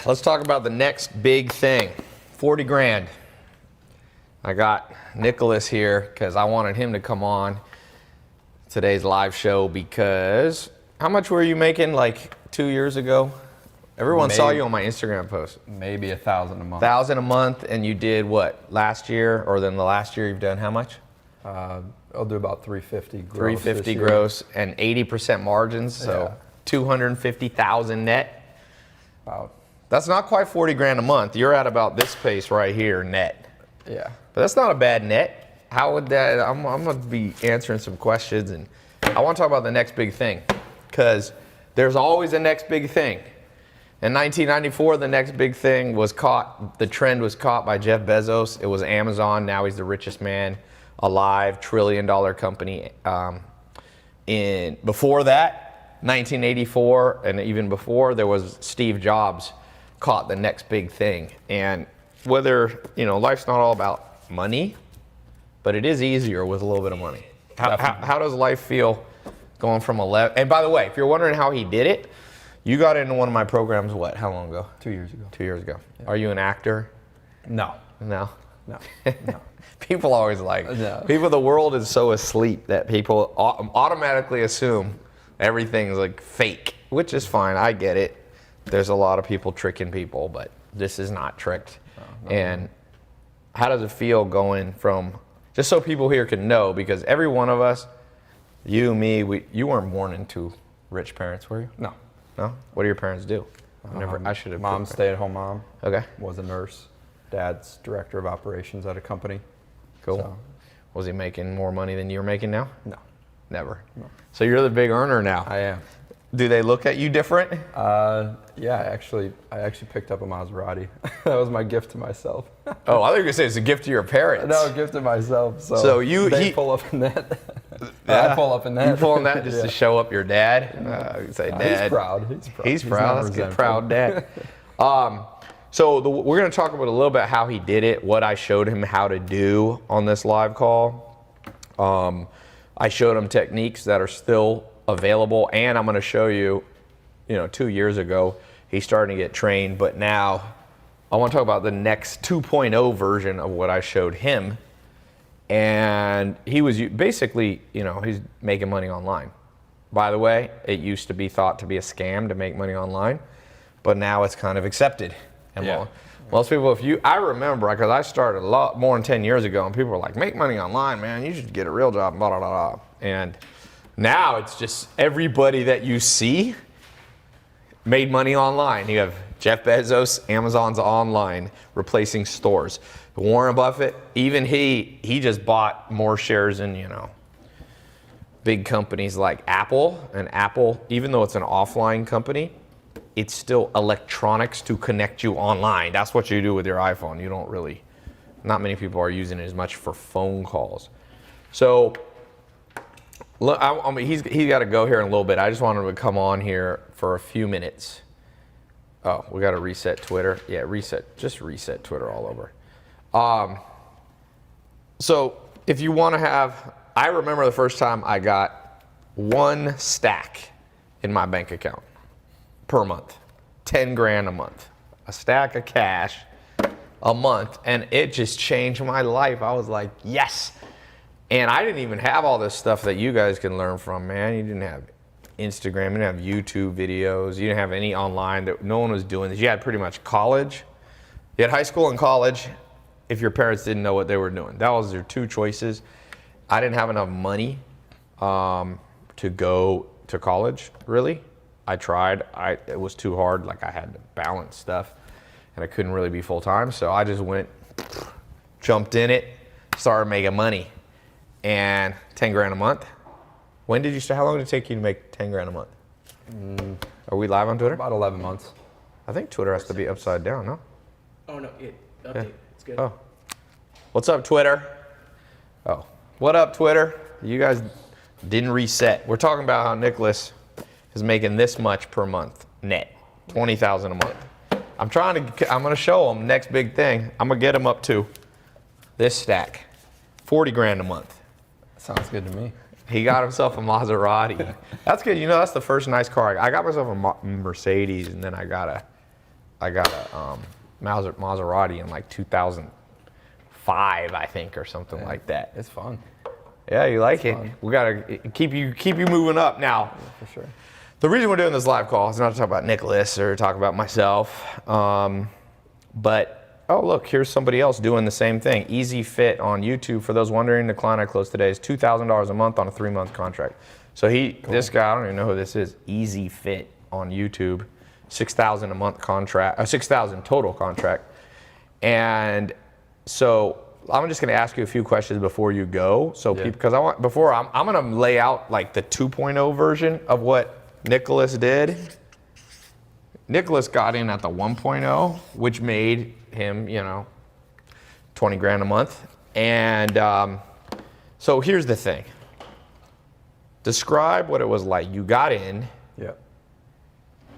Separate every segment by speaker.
Speaker 1: let's talk about the next big thing. 40 grand. I got Nicholas here because I wanted him to come on today's live show because how much were you making like 2 years ago? Everyone saw you on my Instagram post.
Speaker 2: Maybe $1,000 a month.
Speaker 1: 1,000 a month, and you did what last year, or then the last year you've done how much?
Speaker 2: I'll do about 350 gross.
Speaker 1: 350 gross and 80% margins, so 250,000 net.
Speaker 2: About.
Speaker 1: That's not quite 40 grand a month. You're at about this pace right here net.
Speaker 2: Yeah.
Speaker 1: But that's not a bad net. How would that? I'm gonna be answering some questions, and I want to talk about the next big thing, because there's always a next big thing. In 1994, the next big thing was caught. The trend was caught by Jeff Bezos. It was Amazon. Now he's the richest man alive, $1 trillion company. Before that, 1984, and even before, there was Steve Jobs caught the next big thing. And whether, life's not all about money, but it is easier with a little bit of money. How does life feel going from 11? And by the way, if you're wondering how he did it, you got into one of my programs, how long ago?
Speaker 2: 2 years ago.
Speaker 1: 2 years ago.
Speaker 2: Yeah.
Speaker 1: Are you an actor?
Speaker 2: No.
Speaker 1: No?
Speaker 2: No.
Speaker 1: People always the world is so asleep that people automatically assume everything's like fake, which is fine. I get it. There's a lot of people tricking people, but this is not tricked. And how does it feel going from, just so people here can know, because every one of us, you, me, you weren't born into rich parents, were you?
Speaker 2: No.
Speaker 1: No? What do your parents do? I should have.
Speaker 2: Mom's stay-at-home mom.
Speaker 1: Okay.
Speaker 2: Was a nurse. Dad's director of operations at a company.
Speaker 1: Cool.
Speaker 2: So.
Speaker 1: Was he making more money than you're making now?
Speaker 2: No.
Speaker 1: Never.
Speaker 2: No.
Speaker 1: So you're the big earner now.
Speaker 2: I am.
Speaker 1: Do they look at you different?
Speaker 2: Yeah, I actually picked up a Maserati. That was my gift to myself.
Speaker 1: Oh, I thought you were gonna say it's a gift to your parents.
Speaker 2: No, gift to myself. So they pull up in that. I pull up in that.
Speaker 1: You pull in that just to show up your dad?
Speaker 2: Say,
Speaker 1: Dad.
Speaker 2: He's proud.
Speaker 1: He's proud. That's a good, proud dad. So we're going to talk about a little bit how he did it, what I showed him how to do on this live call. I showed him techniques that are still available, and I'm going to show you, 2 years ago, he's starting to get trained, but now I want to talk about the next 2.0 version of what I showed him. And he was basically, he's making money online. By the way, it used to be thought to be a scam to make money online, but now it's kind of accepted. And most people, I remember, because I started a lot more than 10 years ago, and people were like, make money online, man, you should get a real job, blah, blah, blah, blah. And now it's just everybody that you see made money online. You have Jeff Bezos, Amazon's online, replacing stores. Warren Buffett, even he just bought more shares in, big companies like Apple. And Apple, even though it's an offline company, it's still electronics to connect you online. That's what you do with your iPhone. You don't really, not many people are using it as much for phone calls. So he's got to go here in a little bit. I just wanted him to come on here for a few minutes. Oh, we got to reset Twitter. Yeah, just reset Twitter all over. So if you want to I remember the first time I got one stack in my bank account per month, 10 grand a month, a stack of cash a month. And it just changed my life. I was like, yes. And I didn't even have all this stuff that you guys can learn from, man. You didn't have Instagram, you didn't have YouTube videos, you didn't have any online, that no one was doing this. You had pretty much college. You had high school and college if your parents didn't know what they were doing. That was their two choices. I didn't have enough money to go to college, really. I tried. It was too hard. Like, I had to balance stuff, and I couldn't really be full-time. So I just jumped in it, started making money. And 10 grand a month. When did you start? How long did it take you to make 10 grand a month? Are we live on Twitter?
Speaker 2: About 11 months.
Speaker 1: I think Twitter has to be upside down, no?
Speaker 3: Oh, no, update.
Speaker 1: Yeah.
Speaker 3: It's good.
Speaker 1: Oh. What's up, Twitter? Oh. What up, Twitter? You guys didn't reset. We're talking about how Nicholas is making this much per month, net, $20,000 a month. I'm going to show him next big thing. I'm going to get him up to this stack, 40 grand a month.
Speaker 2: Sounds good to me.
Speaker 1: He got himself a Maserati. That's good. That's the first nice car. I got myself a Mercedes, and then I got I got a Maserati in like 2005, I think, or something like that.
Speaker 2: It's fun.
Speaker 1: Yeah, you like it.
Speaker 2: Fun.
Speaker 1: We gotta keep you moving up now.
Speaker 2: Yeah, for sure.
Speaker 1: The reason we're doing this live call is not to talk about Nicholas or talk about myself, but oh look, here's somebody else doing the same thing. Easy Fit on YouTube. For those wondering, the client I closed today is $2,000 a month on a 3-month contract. So this guy, I don't even know who this is. Easy Fit on YouTube, $6,000 a month contract, $6,000 total contract, and so. I'm just going to ask you a few questions before you go. So, because I'm going to lay out like the 2.0 version of what Nicholas did. Nicholas got in at the 1.0, which made him, 20 grand a month. And so here's the thing. Describe what it was like. You got in.
Speaker 2: Yeah.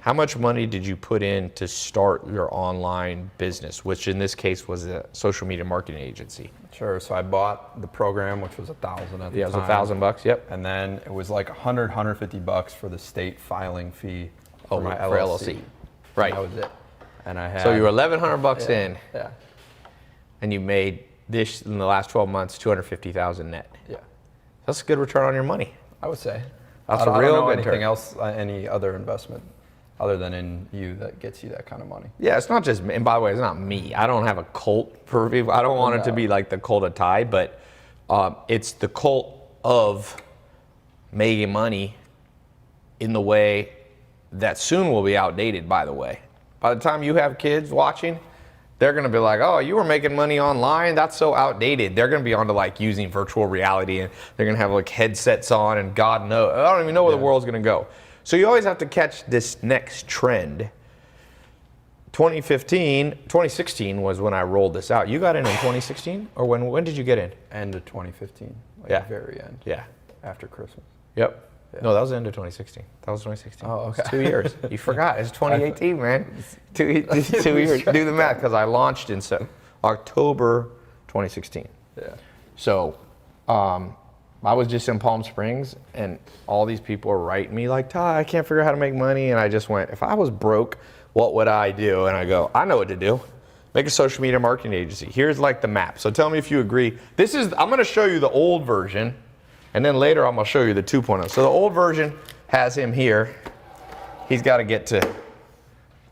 Speaker 1: How much money did you put in to start your online business, which in this case was a social media marketing agency?
Speaker 2: Sure. So I bought the program, which was $1,000 at the time.
Speaker 1: Yeah, it was $1,000. Yep.
Speaker 2: And then it was like $150 for the state filing fee for my
Speaker 1: for LLC. Right.
Speaker 2: And that was it. And I had.
Speaker 1: So you were $1,100 in.
Speaker 2: Yeah.
Speaker 1: And you made this in the last 12 months, $250,000 net.
Speaker 2: Yeah.
Speaker 1: That's a good return on your money.
Speaker 2: I would say.
Speaker 1: That's
Speaker 2: I
Speaker 1: a
Speaker 2: don't
Speaker 1: real
Speaker 2: know
Speaker 1: good
Speaker 2: anything
Speaker 1: return.
Speaker 2: else, any other investment other than in you that gets you that kind of money.
Speaker 1: Yeah, it's not just me. And by the way, it's not me. I don't have a cult for people. I don't want it to be like the cult of Tai, but it's the cult of making money in the way that soon will be outdated, by the way. By the time you have kids watching, they're going to be like, oh, you were making money online? That's so outdated. They're going to be onto like using virtual reality, and they're going to have like headsets on, and God knows. I don't even know where the world's going to go. So you always have to catch this next trend. 2016 was when I rolled this out. You got in 2016? Or when did you get in?
Speaker 2: End of 2015. Like
Speaker 1: Yeah.
Speaker 2: very end.
Speaker 1: Yeah.
Speaker 2: After Christmas.
Speaker 1: Yep.
Speaker 2: Yeah.
Speaker 1: No, that was the end of 2016. That was 2016.
Speaker 2: Oh, okay.
Speaker 1: It's 2 years. You forgot. It's 2018, man. Two years. Do the math, because I launched in October 2016.
Speaker 2: Yeah.
Speaker 1: So I was just in Palm Springs, and all these people were writing me like, Tai, I can't figure out how to make money. And I just went, if I was broke, what would I do? And I go, I know what to do. Make a social media marketing agency. Here's like the map. So tell me if you agree. I'm going to show you the old version, and then later I'm going to show you the 2.0. So the old version has him here. He's got to get to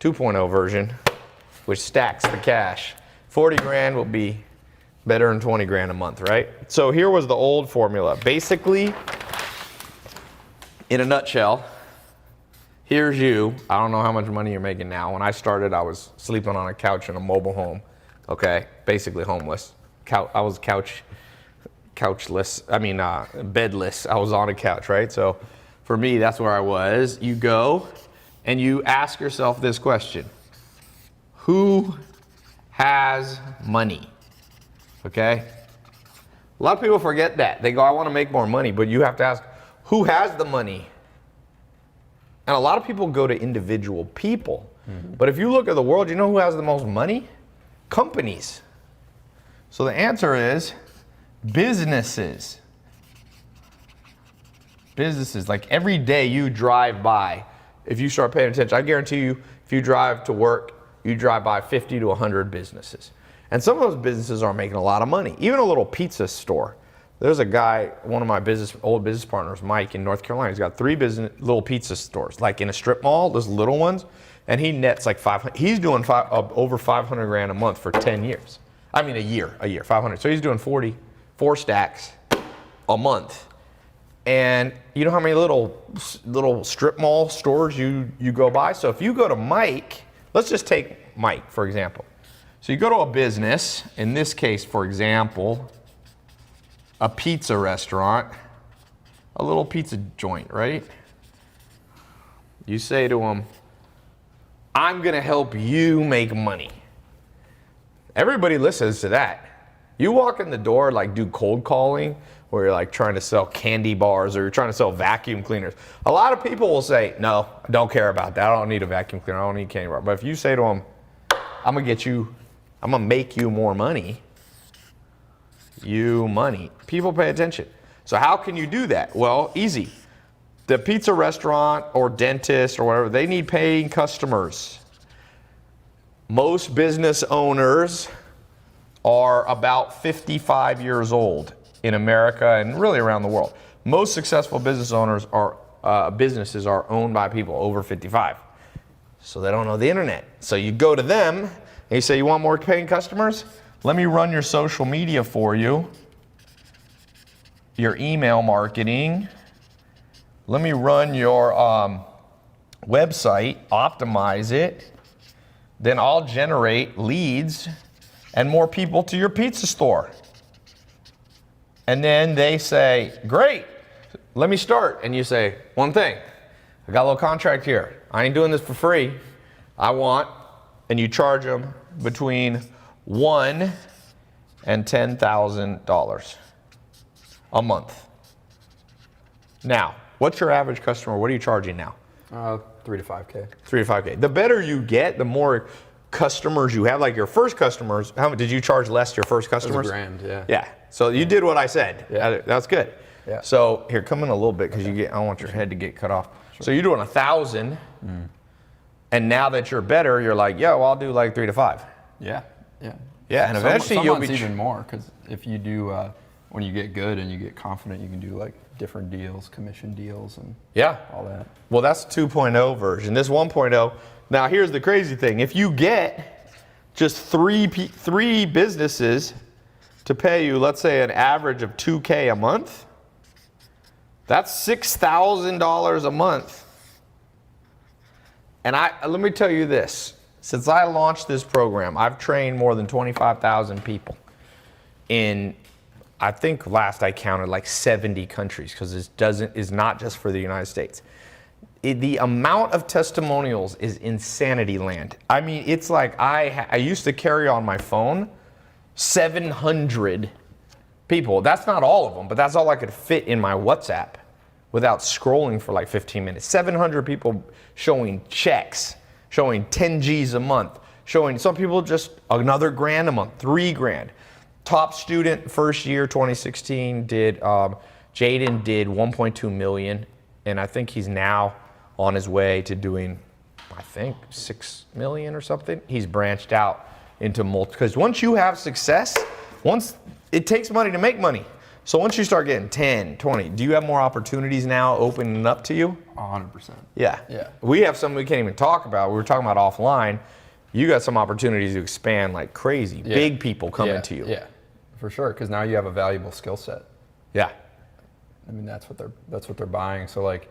Speaker 1: 2.0 version, which stacks the cash. 40 grand will be better than 20 grand a month, right? So here was the old formula. Basically, in a nutshell, here's you. I don't know how much money you're making now. When I started, I was sleeping on a couch in a mobile home, okay? Basically homeless. I was bedless. I was on a couch, right? So for me, that's where I was. You go and you ask yourself this question. Who has money? Okay? A lot of people forget that. They go, I want to make more money, but you have to ask, who has the money? And a lot of people go to individual people. Mm-hmm. But if you look at the world, you know who has the most money? Companies. So the answer is businesses. Businesses. Like every day you drive by, if you start paying attention, I guarantee you, if you drive to work, you drive by 50 to 100 businesses. And some of those businesses are making a lot of money. Even a little pizza store. There's a guy, one of my old business partners, Mike, in North Carolina. He's got 3 little pizza stores, like in a strip mall, those little ones, and he nets like 500. He's doing over 500 grand a month for 10 years. I mean, a year, 500. So he's doing 4 stacks a month. And you know how many little strip mall stores you go by? So if you go to Mike, let's just take Mike, for example. So you go to a business, in this case, for example, a pizza restaurant, a little pizza joint, right? You say to them, I'm gonna help you make money. Everybody listens to that. You walk in the door, like do cold calling, where you're like trying to sell candy bars or you're trying to sell vacuum cleaners. A lot of people will say, no, I don't care about that. I don't need a vacuum cleaner, I don't need candy bar. But if you say to them, I'm gonna make you more money, people pay attention. So how can you do that? Well, easy. The pizza restaurant or dentist or whatever, they need paying customers. Most business owners are about 55 years old in America and really around the world. Most successful business owners businesses are owned by people over 55. So they don't know the internet. So you go to them and you say, you want more paying customers? Let me run your social media for you, your email marketing. Let me run your website, optimize it. Then I'll generate leads and more people to your pizza store. And then they say, great, let me start. And you say, one thing, I got a little contract here. I ain't doing this for free. I want, and you charge them between $1,000 and $10,000 a month. Now, what's your average customer? What are you charging now?
Speaker 2: 3 to 5K.
Speaker 1: 3 to 5K. The better you get, the more customers you have. Like your first customers, how much did you charge less your first customers?
Speaker 2: It was $1,000, yeah.
Speaker 1: Yeah. So you did what I said.
Speaker 2: Yeah.
Speaker 1: That's good.
Speaker 2: Yeah.
Speaker 1: So here, come in a little bit because I don't want your head to get cut off. Sure. So you're doing 1,000, and now that you're better, you're like, yeah, well, I'll do like 3 to 5.
Speaker 2: Yeah. Yeah.
Speaker 1: Yeah, and eventually you'll be
Speaker 2: even more, because if you do, when you get good and you get confident, you can do like different deals, commission deals, and all that.
Speaker 1: Well, that's 2.0 version. This 1.0. Now here's the crazy thing: if you get just three businesses to pay you, let's say an average of $2K a month, that's $6,000 a month. And let me tell you this. Since I launched this program, I've trained more than 25,000 people in, I think last I counted, like 70 countries, because is not just for the United States. The amount of testimonials is insanity land. I mean, it's like I used to carry on my phone 700 people. That's not all of them, but that's all I could fit in my WhatsApp without scrolling for like 15 minutes. 700 people showing checks, showing 10 G's a month, showing some people just another grand a month, $3,000. Top student first year 2016 did Jaden did 1.2 million, and I think he's now on his way to doing, I think, 6 million or something. He's branched out into because once you have success, it takes money to make money. So once you start getting 10, 20, do you have more opportunities now opening up to you?
Speaker 2: 100%.
Speaker 1: Yeah.
Speaker 2: Yeah.
Speaker 1: We have some we can't even talk about. We were talking about offline. You got some opportunities to expand like crazy.
Speaker 2: Yeah.
Speaker 1: Big people coming to you.
Speaker 2: Yeah, for sure. Because now you have a valuable skill set.
Speaker 1: Yeah.
Speaker 2: I mean, that's what they're buying. So like,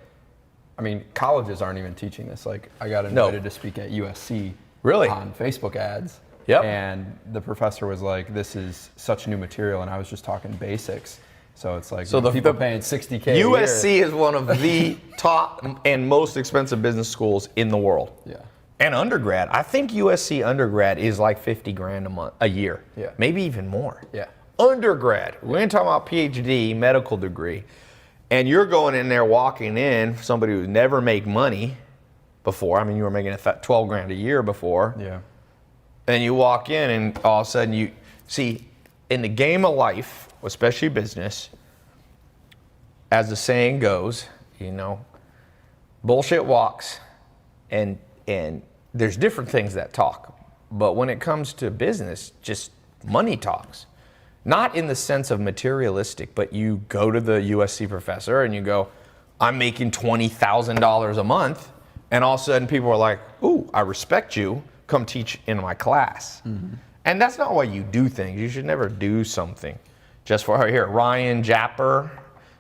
Speaker 2: I mean, colleges aren't even teaching this. Like, I got invited to speak at USC.
Speaker 1: Really?
Speaker 2: On Facebook ads.
Speaker 1: Yep.
Speaker 2: And the professor was like, "This is such new material," and I was just talking basics. So it's like,
Speaker 1: the
Speaker 2: people paying $60K.
Speaker 1: USC is one of the top and most expensive business schools in the world.
Speaker 2: Yeah.
Speaker 1: And undergrad, I think USC undergrad is like $50,000 a year.
Speaker 2: Yeah.
Speaker 1: Maybe even more.
Speaker 2: Yeah.
Speaker 1: Undergrad. We ain't talking about PhD, medical degree. And you're going in there, walking in, somebody who's never made money before. I mean, you were making $12,000 a year before.
Speaker 2: Yeah.
Speaker 1: And you walk in, and all of a sudden you see, in the game of life, especially business, as the saying goes, bullshit walks, and there's different things that talk. But when it comes to business, just money talks. Not in the sense of materialistic, but you go to the USC professor and you go, I'm making $20,000 a month. And all of a sudden people are like, ooh, I respect you. Come teach in my class. Mm-hmm. And that's not why you do things. You should never do something just for here. Ryan Japper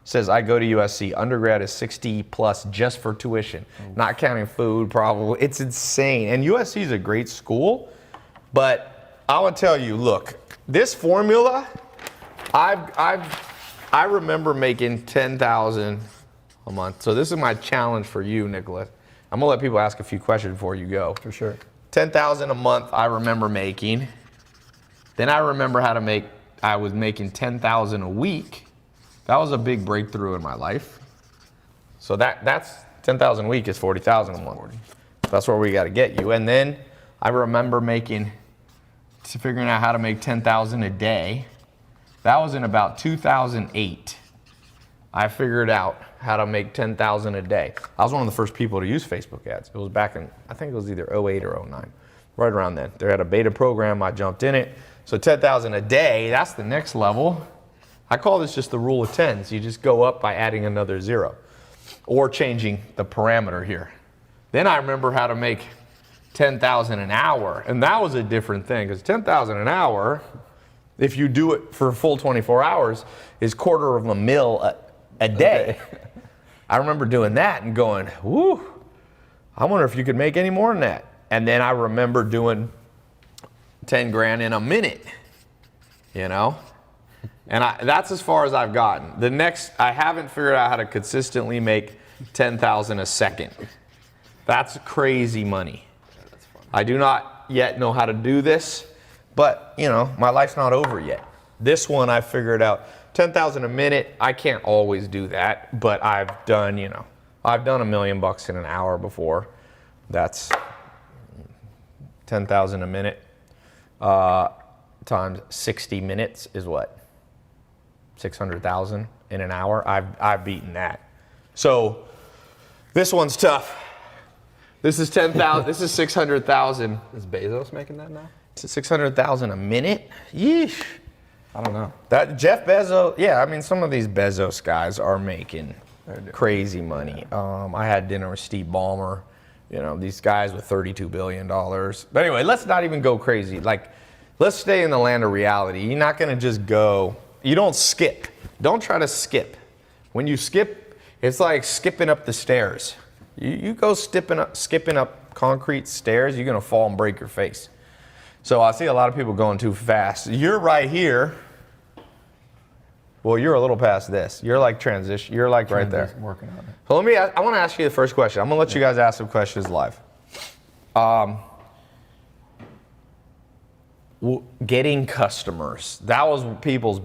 Speaker 1: says, I go to USC. Undergrad is 60 plus just for tuition, not counting food probably. It's insane. And USC is a great school, but I would tell you, look, this formula, I remember making $10,000 a month. So this is my challenge for you, Nicholas. I'm gonna let people ask a few questions before you go.
Speaker 2: For sure.
Speaker 1: $10,000 a month I remember making. Then I remember I was making $10,000 a week. That was a big breakthrough in my life. So that's $10,000 a week is $40,000 a month. That's where we got to get you. And then I remember figuring out how to make $10,000 a day. That was in about 2008. I figured out how to make $10,000 a day. I was one of the first people to use Facebook ads. It was back in, I think it was either 08 or 09. right around then. They had a beta program, I jumped in it. So 10,000 a day, that's the next level. I call this just the rule of tens. You just go up by adding another zero or changing the parameter here. Then I remember how to make 10,000 an hour, and that was a different thing, because 10,000 an hour, if you do it for a full 24 hours, is $250,000 a day. I remember doing that and going, whoo, I wonder if you could make any more than that. And then I remember doing 10 grand in a minute, you know? And that's as far as I've gotten. The next, I haven't figured out how to consistently make 10,000 a second. That's crazy money.
Speaker 2: Yeah, that's fun.
Speaker 1: I do not yet know how to do this, but you know, my life's not over yet. This one I figured out, 10,000 a minute. I can't always do that, but I've done, you know, I've done $1 million in an hour before. That's 10,000 a minute times 60 minutes is what? 600,000 in an hour. I've beaten that. So this one's tough. This is 10,000. This is 600,000.
Speaker 2: Is Bezos making that now?
Speaker 1: 600,000 a minute? Yeesh.
Speaker 2: I don't know.
Speaker 1: That Jeff Bezos, yeah, I mean, some of these Bezos guys are making crazy money. I had dinner with Steve Ballmer, you know, these guys with $32 billion. But anyway, let's not even go crazy. Like, let's stay in the land of reality. You're not going to just go, you don't skip. Don't try to skip. When you skip, it's like skipping up the stairs. You go skipping up concrete stairs, you're going to fall and break your face. So I see a lot of people going too fast. You're right here. Well, you're a little past this. You're like transition. You're like right there.
Speaker 2: Working on it.
Speaker 1: So I want to ask you the first question. I'm going to let you guys ask some questions live. Getting customers. That was people's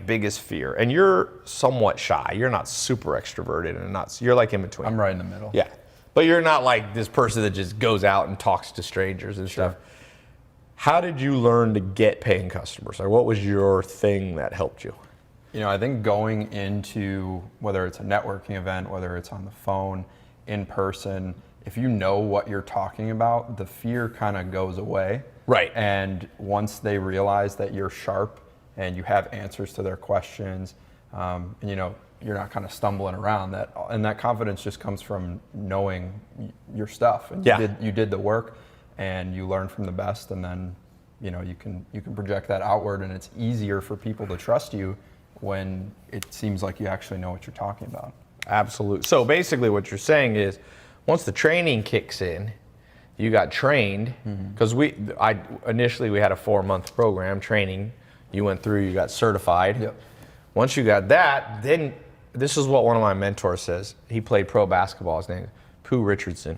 Speaker 1: biggest fear. And you're somewhat shy. You're not super extroverted and you're like in between.
Speaker 2: I'm right in the middle.
Speaker 1: Yeah. But you're not like this person that just goes out and talks to strangers and stuff. How did you learn to get paying customers? Or what was your thing that helped you?
Speaker 2: You know, I think going into, whether it's a networking event, whether it's on the phone, in person, if you know what you're talking about, the fear kind of goes away.
Speaker 1: Right.
Speaker 2: And once they realize that you're sharp and you have answers to their questions, and you know, you're not kind of stumbling around, and that confidence just comes from knowing your stuff. And you did the work and you learn from the best, and then you know, you can project that outward, and it's easier for people to trust you when it seems like you actually know what you're talking about.
Speaker 1: Absolutely. So basically what you're saying is, once the training kicks in, you got trained, because initially we had a 4-month program training. You went through, you got certified.
Speaker 2: Yep.
Speaker 1: Once you got that, then this is what one of my mentors says. He played pro basketball. His name is Pooh Richardson.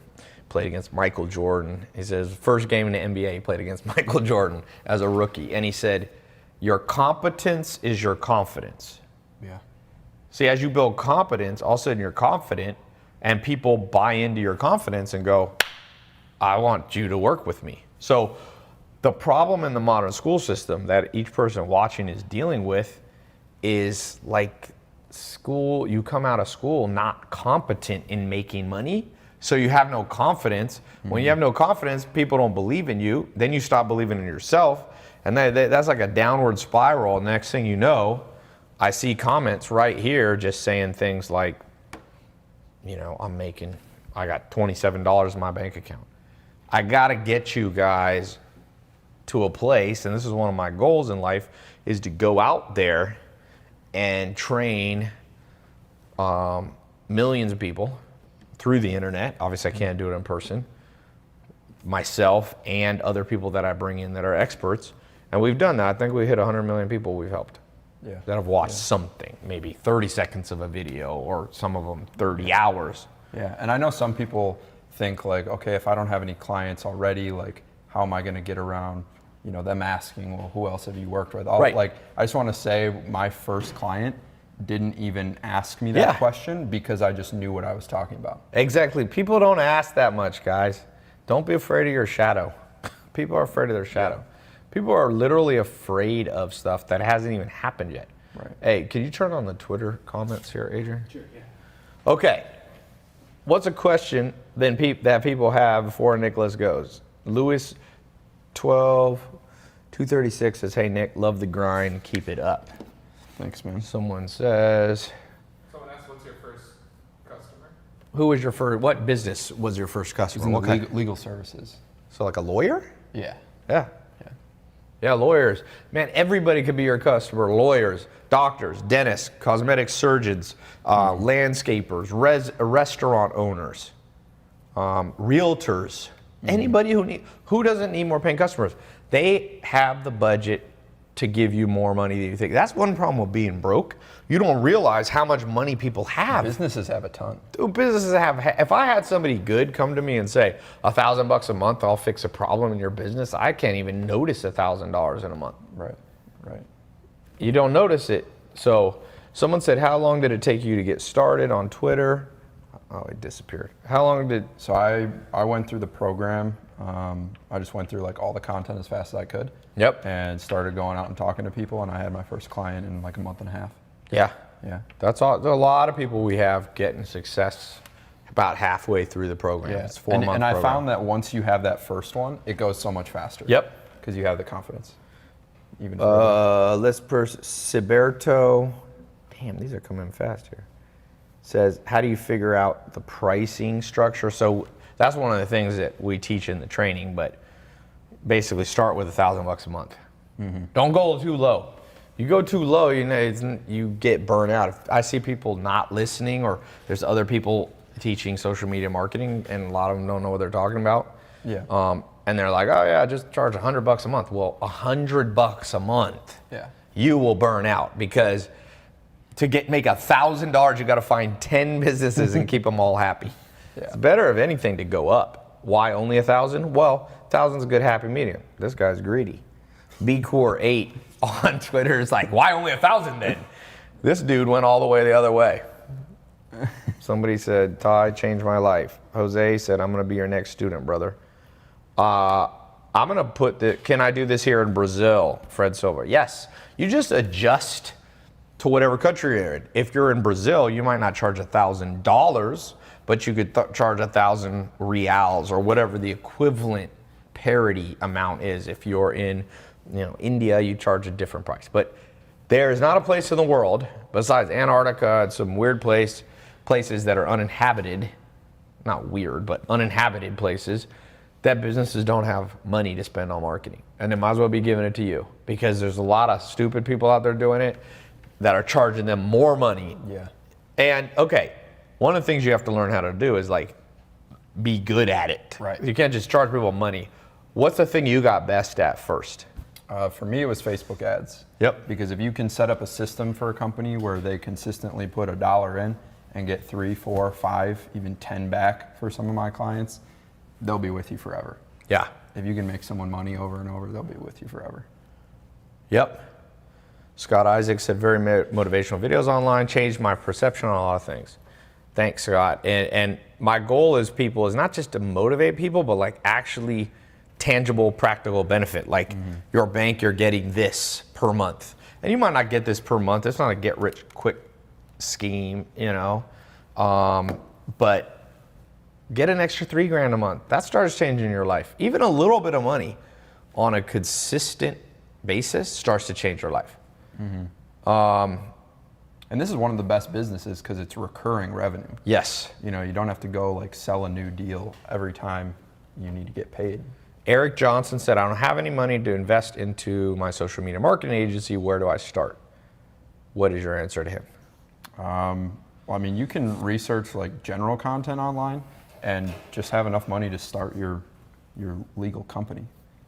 Speaker 1: Played against Michael Jordan. He says first game in the NBA, he played against Michael Jordan as a rookie. And he said, your competence is your confidence.
Speaker 2: Yeah.
Speaker 1: See, as you build competence, all of a sudden you're confident, and people buy into your confidence and go, I want you to work with me. So the problem in the modern school system that each person watching is dealing with is like school, you come out of school not competent in making money, so you have no confidence. When you have no confidence, people don't believe in you. Then you stop believing in yourself, and that's like a downward spiral. Next thing you know, I see comments right here just saying things like, you know, I got $27 in my bank account. I got to get you guys to a place, and this is one of my goals in life, is to go out there and train millions of people through the internet. Obviously, I can't do it in person. Myself and other people that I bring in that are experts. And we've done that. I think we hit 100 million people we've helped that have watched something, maybe 30 seconds of a video, or some of them 30 hours.
Speaker 2: Yeah, and I know some people think like, okay, if I don't have any clients already, like, how am I going to get around, you know, them asking, well, who else have you worked with?
Speaker 1: Right.
Speaker 2: Like, I just want to say my first client didn't even ask me that question because I just knew what I was talking about. Exactly.
Speaker 1: People don't ask that much, guys. Don't be afraid of your shadow. People are afraid of their shadow. Yeah. People are literally afraid of stuff that hasn't even happened yet.
Speaker 2: Right.
Speaker 1: Hey, can you turn on the Twitter comments here, Adrian?
Speaker 3: Sure, yeah.
Speaker 1: Okay. What's a question then that people have before Nicholas goes? Louis 12 236 says, hey Nick, love the grind, keep it up.
Speaker 2: Thanks, man.
Speaker 1: Someone says,
Speaker 3: Someone asked, what's your first customer?
Speaker 1: who was your first, what business was your first customer? What kind?
Speaker 2: Legal services.
Speaker 1: So like a lawyer?
Speaker 2: Yeah.
Speaker 1: Yeah. Yeah, lawyers. Man, everybody could be your customer. Lawyers, doctors, dentists, cosmetic surgeons, landscapers, restaurant owners, realtors. Anybody who doesn't need more paying customers. They have the budget to give you more money than you think. That's one problem with being broke. You don't realize how much money people have.
Speaker 2: Businesses have a ton.
Speaker 1: Dude, businesses have. If I had somebody good come to me and say, $1,000 a month, I'll fix a problem in your business, I can't even notice $1,000 in a month.
Speaker 2: Right.
Speaker 1: You don't notice it. So someone said, how long did it take you to get started on Twitter? Oh, it disappeared. How long did?
Speaker 2: So I went through the program. I just went through like all the content as fast as I could.
Speaker 1: Yep.
Speaker 2: And started going out and talking to people, and I had my first client in like a month and a half.
Speaker 1: Yeah.
Speaker 2: Yeah.
Speaker 1: That's all. There's a lot of people we have getting success about halfway through the program.
Speaker 2: Yeah.
Speaker 1: It's 4 months.
Speaker 2: And I found that once you have that first one, it goes so much faster.
Speaker 1: Yep.
Speaker 2: Because you have the confidence. Even further.
Speaker 1: This person, Siberto, damn, these are coming fast here. Says, how do you figure out the pricing structure? So that's one of the things that we teach in the training, but basically start with $1,000 a month. Don't go too low. You go too low, you get burnt out. If I see people not listening, or there's other people teaching social media marketing, and a lot of them don't know what they're talking about.
Speaker 2: Yeah.
Speaker 1: And they're like, oh yeah, just charge $100 a month. Well, $100 a month,
Speaker 2: Yeah.
Speaker 1: you will burn out, because to make $1,000, you got to find 10 businesses and keep them all happy.
Speaker 2: Yeah.
Speaker 1: It's better, if anything, to go up. Why only 1,000? Well, 1,000's a good happy medium. This guy's greedy. BCore8 on Twitter is like, why only 1,000 then? This dude went all the way the other way. Somebody said, Tai changed my life. Jose said, I'm going to be your next student, brother. I'm going to put can I do this here in Brazil, Fred Silver? Yes. You just adjust to whatever country you're in. If you're in Brazil, you might not charge $1,000, but you could charge 1,000 reals, or whatever the equivalent parity amount is. If you're in India, you charge a different price. But there is not a place in the world, besides Antarctica and some weird places that are uninhabited, not weird, but uninhabited places, that businesses don't have money to spend on marketing. And they might as well be giving it to you, because there's a lot of stupid people out there doing it that are charging them more money.
Speaker 2: Yeah.
Speaker 1: And okay, one of the things you have to learn how to do is like be good at it.
Speaker 2: Right.
Speaker 1: You can't just charge people money. What's the thing you got best at first?
Speaker 2: For me, it was Facebook ads.
Speaker 1: Yep.
Speaker 2: Because if you can set up a system for a company where they consistently put $1 in and get 3, 4, 5, even 10 back for some of my clients, they'll be with you forever.
Speaker 1: Yeah.
Speaker 2: If you can make someone money over and over, they'll be with you forever.
Speaker 1: Yep. Scott Isaac said, very motivational videos online, changed my perception on a lot of things. Thanks, Scott. And my goal is not just to motivate people, but like actually tangible, practical benefit. Like your bank, you're getting this per month. And you might not get this per month. It's not a get rich quick scheme, but get an extra $3,000 a month. That starts changing your life. Even a little bit of money on a consistent basis starts to change your life.
Speaker 2: And this is one of the best businesses because it's recurring revenue.
Speaker 1: Yes.
Speaker 2: You don't have to go like sell a new deal every time you need to get paid.
Speaker 1: Eric Johnson said, I don't have any money to invest into my social media marketing agency. Where do I start? What is your answer to him?
Speaker 2: Well, you can research like general content online and just have enough money to start your legal company.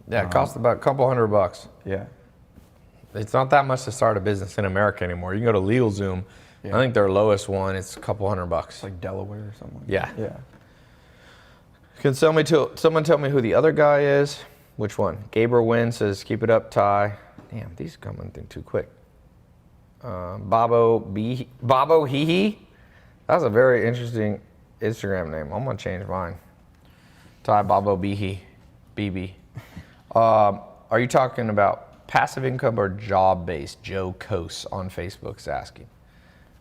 Speaker 1: Yeah, it costs about a couple $100.
Speaker 2: Yeah.
Speaker 1: It's not that much to start a business in America anymore. You can go to LegalZoom.
Speaker 2: Yeah.
Speaker 1: I think their lowest one, it's a couple $100.
Speaker 2: It's like Delaware or something.
Speaker 1: Yeah.
Speaker 2: Yeah.
Speaker 1: Can someone tell me who the other guy is? Which one? Gabriel Wynn says, keep it up, Tai. Damn, these are coming in too quick. Babo Hee. That's a very interesting Instagram name. I'm gonna change mine. Tai Babo Bihi. BB. Are you talking about passive income or job-based? Joe Kose on Facebook's asking.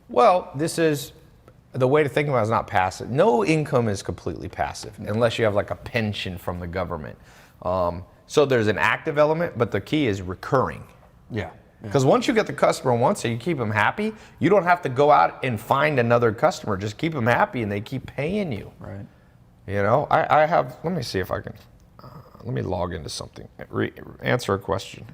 Speaker 1: Well, this is the way to think about it is not passive. No income is completely passive unless you have like a pension from the government. So there's an active element, but the key is recurring.
Speaker 2: Yeah.
Speaker 1: Because once you get the customer once and you keep them happy, you don't have to go out and find another customer. Just keep them happy and they keep paying you.
Speaker 2: Right.
Speaker 1: You know, I have, let me see if I can, let me log into something. Answer a question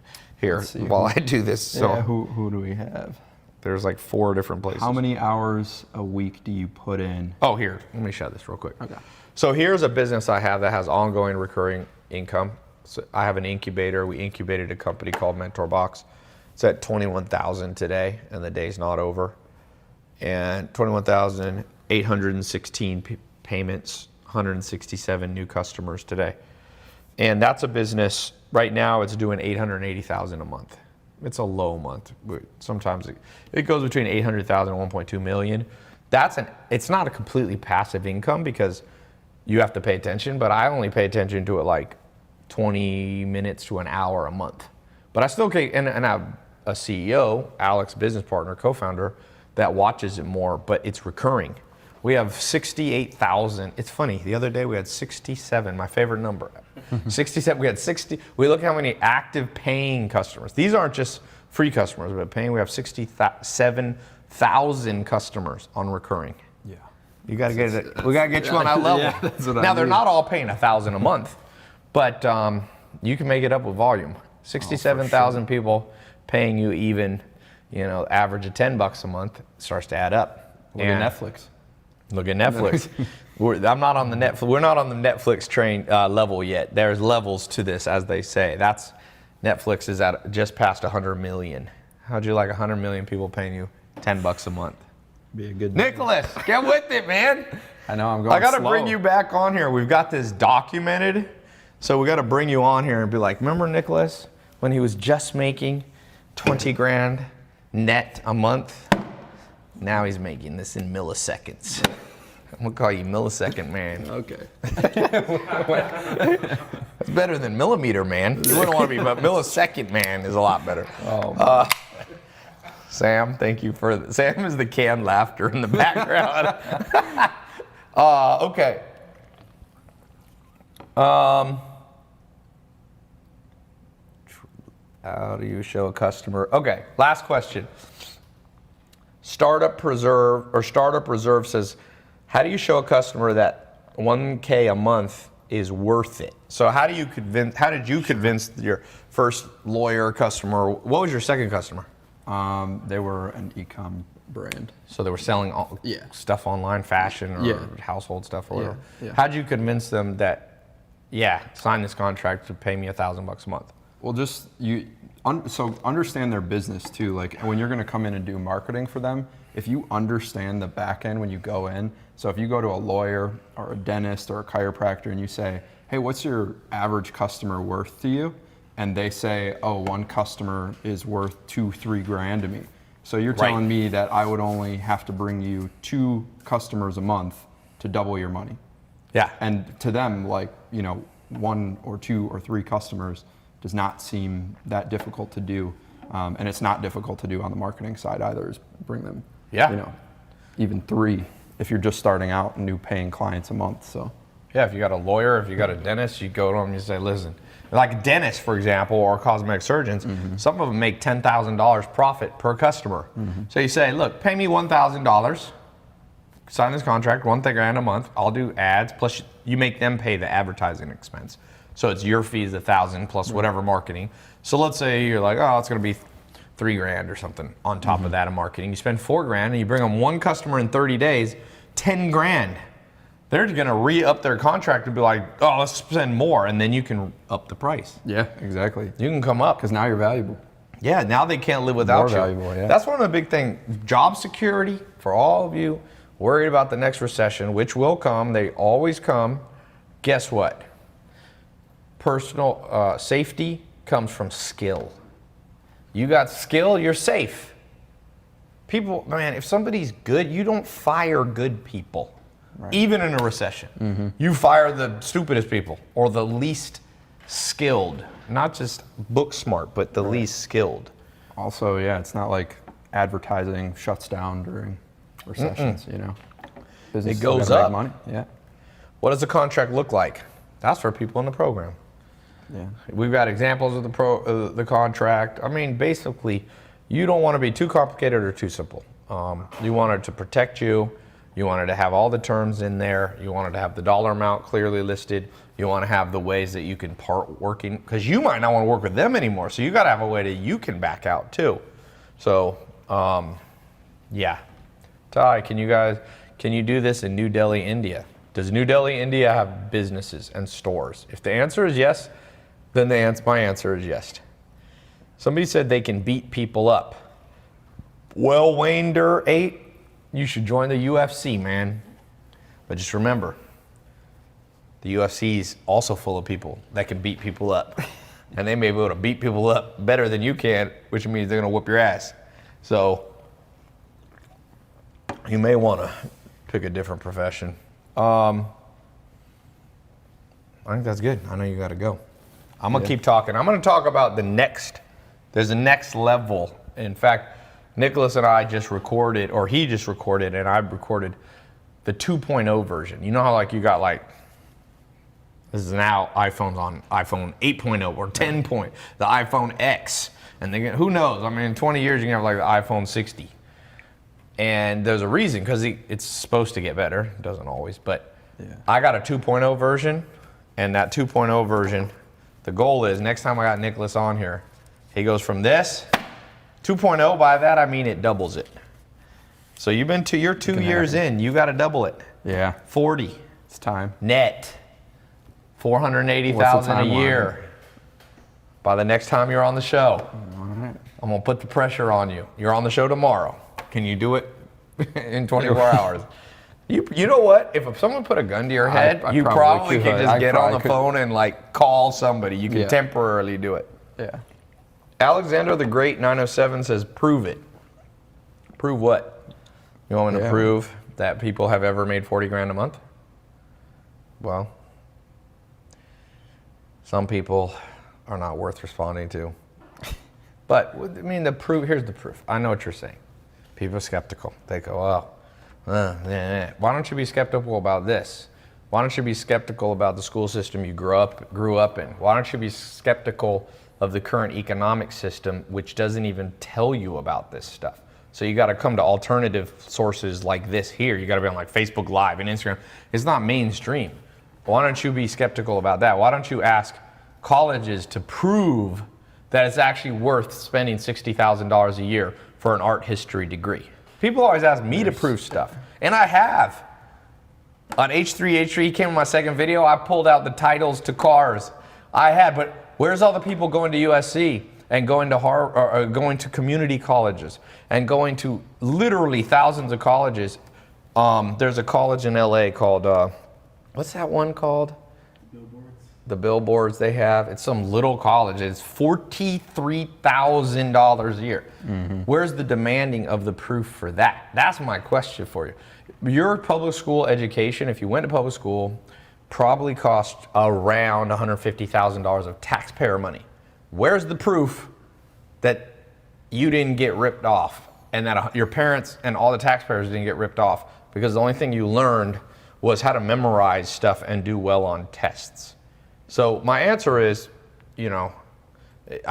Speaker 1: here while I do this. So
Speaker 2: yeah, who do we have?
Speaker 1: There's like 4 different places.
Speaker 2: How many hours a week do you put in?
Speaker 1: Oh, here, let me show this real quick.
Speaker 2: Okay.
Speaker 1: So here's a business I have that has ongoing recurring income. So I have an incubator. We incubated a company called Mentor Box. It's at 21,000 today, and the day's not over. And 21,816 payments, 167 new customers today. And that's a business, right now it's doing 880,000 a month. It's a low month. Sometimes it goes between 800,000 and 1.2 million. It's not a completely passive income because you have to pay attention, but I only pay attention to it like 20 minutes to an hour a month. But I still and I have a CEO, Alex, business partner, co-founder, that watches it more, but it's recurring. We have 68,000. It's funny, the other day we had 67, my favorite number. 67, we had 60. We look at how many active paying customers. These aren't just free customers, but paying. We have 67,000 customers on recurring.
Speaker 2: Yeah.
Speaker 1: You gotta get it. We gotta get you on that level.
Speaker 2: Yeah, that's what
Speaker 1: Now they're not all paying $1,000 a month, but you can make it up with volume. 67,000 people paying you even, average of $10 a month starts to add up.
Speaker 2: Look at Netflix.
Speaker 1: Look at Netflix. We're not on the Netflix train level yet. There's levels to this, as they say. Netflix is at just past 100 million. How'd you like 100 million people paying you $10 a month?
Speaker 2: Be a good
Speaker 1: Nicholas, get with it, man.
Speaker 2: I know, I'm going
Speaker 1: I got to
Speaker 2: slow.
Speaker 1: bring you back on here. We've got this documented, so we got to bring you on here and be like, remember Nicholas when he was just making 20 grand net a month? Now he's making this in milliseconds. I'm gonna call you millisecond man.
Speaker 2: Okay.
Speaker 1: That's better than millimeter man. You wouldn't want to be, but millisecond man is a lot better.
Speaker 2: Oh,
Speaker 1: Sam, thank you for Sam is the canned laughter in the background. Okay. How do you show a customer? Okay, last question. Startup Reserve says, how do you show a customer that $1K a month is worth it? So how did you convince your first lawyer customer? What was your second customer?
Speaker 2: They were an e-com brand.
Speaker 1: So they were selling stuff online, fashion or household stuff or whatever.
Speaker 2: Yeah.
Speaker 1: How did you convince them that, sign this contract to pay me $1,000 a month?
Speaker 2: Well, just so understand their business too. Like when you're going to come in and do marketing for them, if you understand the back end when you go in, so if you go to a lawyer or a dentist or a chiropractor and you say, hey, what's your average customer worth to you? And they say, oh, one customer is worth $2-3 grand to me. So you're telling me that I would only have to bring you 2 customers a month to double your money.
Speaker 1: Yeah.
Speaker 2: And to them, 1 or 2 or 3 customers does not seem that difficult to do. And it's not difficult to do on the marketing side either, is bring them, even 3 if you're just starting out and new paying clients a month. So
Speaker 1: yeah, if you got a lawyer, if you got a dentist, you go to them and you say, listen, like a dentist, for example, or cosmetic surgeons, some of them make $10,000 profit per customer. So you say, look, pay me $1,000, sign this contract, $1,000 a month, I'll do ads, plus you make them pay the advertising expense. So it's your fees, $1,000 plus whatever marketing. So let's say you're like, oh, it's gonna be $3 grand or something on top of that in marketing. You spend $4 grand and you bring them 1 customer in 30 days, 10 grand. They're gonna re-up their contract and be like, oh, let's spend more, and then you can up the price.
Speaker 2: yeah, exactly.
Speaker 1: You can come up.
Speaker 2: Because now you're valuable.
Speaker 1: Yeah, now they can't live without you.
Speaker 2: More valuable, yeah.
Speaker 1: That's one of the big things. Job security for all of you worried about the next recession, which will come. They always come. Guess what? Personal safety comes from skill. You got skill, you're safe. People, man, if somebody's good, you don't fire good people. Right. Even in a recession. You fire the stupidest people or the least skilled. Not just book smart, but the least skilled.
Speaker 2: Also, it's not like advertising shuts down during recessions, Business
Speaker 1: It goes up.
Speaker 2: make money. Yeah.
Speaker 1: What does a contract look like? That's for people in the program.
Speaker 2: Yeah.
Speaker 1: We've got examples of the contract. I mean, basically, you don't want to be too complicated or too simple. You want it to protect you. You want it to have all the terms in there. You want it to have the dollar amount clearly listed. You want to have the ways that you can part working, because you might not want to work with them anymore. So you got to have a way that you can back out too. So, yeah. Tai, can you do this in New Delhi, India? Does New Delhi, India have businesses and stores? If the answer is yes, then my answer is yes. Somebody said they can beat people up. Well, Wayne Durr 8, you should join the UFC, man. But just remember, the UFC is also full of people that can beat people up. And they may be able to beat people up better than you can, which means they're going to whoop your ass. So you may want to pick a different profession. I think that's good. I know you got to go. I'm going to keep talking. I'm going to talk about there's a next level. In fact, Nicholas and I just recorded, or he just recorded, and I recorded the 2.0 version. You know how like you got like, this is now iPhone's on iPhone 8.0 or 10 point, the iPhone X. And who knows? I mean, in 20 years, you can have like the iPhone 60. And there's a reason, because it's supposed to get better. It doesn't always, but I got a 2.0 version, and that 2.0 version, the goal is next time I got Nicholas on here, he goes from this, 2.0, by that I mean it doubles it. So you're 2 years in, you got to double it.
Speaker 2: Yeah.
Speaker 1: 40.
Speaker 2: It's time.
Speaker 1: Net. 480,000 a year. By the next time you're on the show.
Speaker 2: All right.
Speaker 1: I'm going to put the pressure on you. You're on the show tomorrow. Can you do it in 24 hours? You know what? If someone put a gun to your head, you probably can just get on the phone and like call somebody. You can temporarily do it.
Speaker 2: Yeah.
Speaker 1: Alexander the Great 907 says, prove it. Prove what? You want me to prove that people have ever made 40 grand a month? Well, some people are not worth responding to. But I mean, here's the proof. I know what you're saying. People are skeptical. They go, why don't you be skeptical about this? Why don't you be skeptical about the school system you grew up in? Why don't you be skeptical of the current economic system, which doesn't even tell you about this stuff? So you got to come to alternative sources like this here. You got to be on like Facebook Live and Instagram. It's not mainstream. Why don't you be skeptical about that? Why don't you ask colleges to prove that it's actually worth spending $60,000 a year for an art history degree? People always ask me to prove stuff, and I have. On H3 came in my second video, I pulled out the titles to cars. I had, but where's all the people going to USC and going to Harvard, or going to community colleges and going to literally thousands of colleges? There's a college in LA called, what's that one called? The billboards they have. It's some little college. It's $43,000 a year. Mm-hmm. Where's the demanding of the proof for that? That's my question for you. Your public school education, if you went to public school, probably cost around $150,000 of taxpayer money. Where's the proof that you didn't get ripped off and that your parents and all the taxpayers didn't get ripped off? Because the only thing you learned was how to memorize stuff and do well on tests. So my answer is, I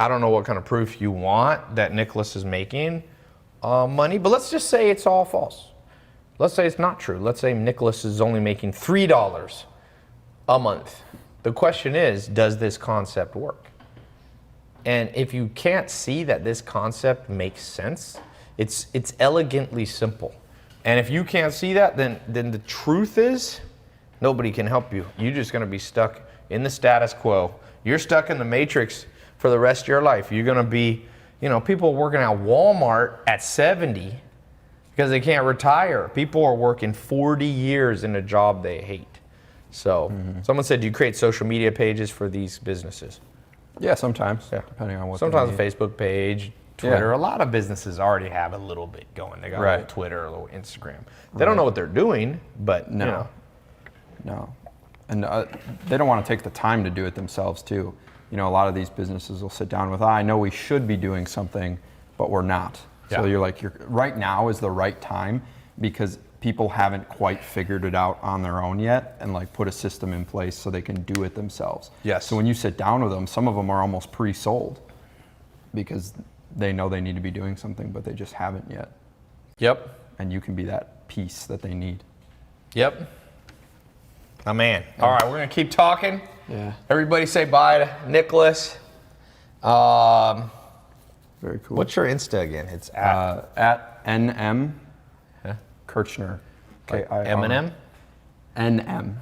Speaker 1: don't know what kind of proof you want that Nicholas is making money, but let's just say it's all false. Let's say it's not true. Let's say Nicholas is only making $3 a month. The question is, does this concept work? And if you can't see that this concept makes sense, it's elegantly simple. And if you can't see that, then the truth is, nobody can help you. You're just going to be stuck in the status quo. You're stuck in the matrix for the rest of your life. You're going to be, people working at Walmart at 70 because they can't retire. People are working 40 years in a job they hate. So someone said, do you create social media pages for these businesses?
Speaker 2: Yeah, sometimes, depending on what.
Speaker 1: Sometimes a Facebook page, Twitter. A lot of businesses already have a little bit going. They got a little Twitter, a little Instagram. They don't know what they're doing, but
Speaker 2: No. And they don't want to take the time to do it themselves too. A lot of these businesses will sit down with, I know we should be doing something, but we're not. So you're like, right now is the right time because people haven't quite figured it out on their own yet and like put a system in place so they can do it themselves.
Speaker 1: Yes.
Speaker 2: So when you sit down with them, some of them are almost pre-sold because they know they need to be doing something, but they just haven't yet.
Speaker 1: Yep.
Speaker 2: And you can be that piece that they need.
Speaker 1: Yep. My man. All right, we're gonna keep talking.
Speaker 2: Yeah.
Speaker 1: Everybody say bye to Nicholas.
Speaker 2: Very cool.
Speaker 1: What's your Insta again? It's at
Speaker 2: NM
Speaker 1: Huh?
Speaker 2: Kirchner.
Speaker 1: like
Speaker 2: K-I-R.
Speaker 1: Eminem.
Speaker 2: NM.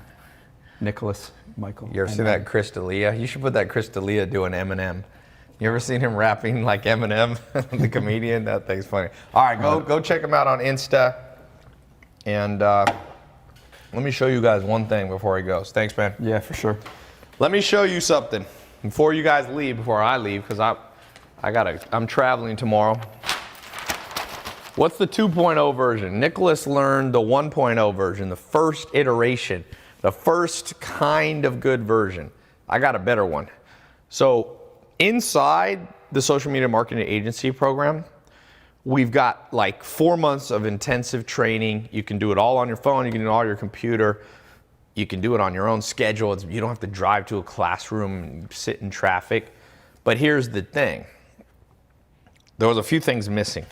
Speaker 2: Nicholas Michael.
Speaker 1: You ever seen that Chris D'Elia? You should put that Chris D'Elia doing Eminem. You ever seen him rapping like Eminem, the comedian? That thing's funny. All right, go check him out on Insta. And let me show you guys one thing before he goes. Thanks, man.
Speaker 2: Yeah, for sure.
Speaker 1: Let me show you something before you guys leave, before I leave, because I'm traveling tomorrow. What's the 2.0 version? Nicholas learned the 1.0 version, the first iteration, the first kind of good version. I got a better one. So inside the social media marketing agency program, we've got like 4 months of intensive training. You can do it all on your phone. You can do it all on your computer. You can do it on your own schedule. You don't have to drive to a classroom and sit in traffic. But here's the thing. There was a few things missing.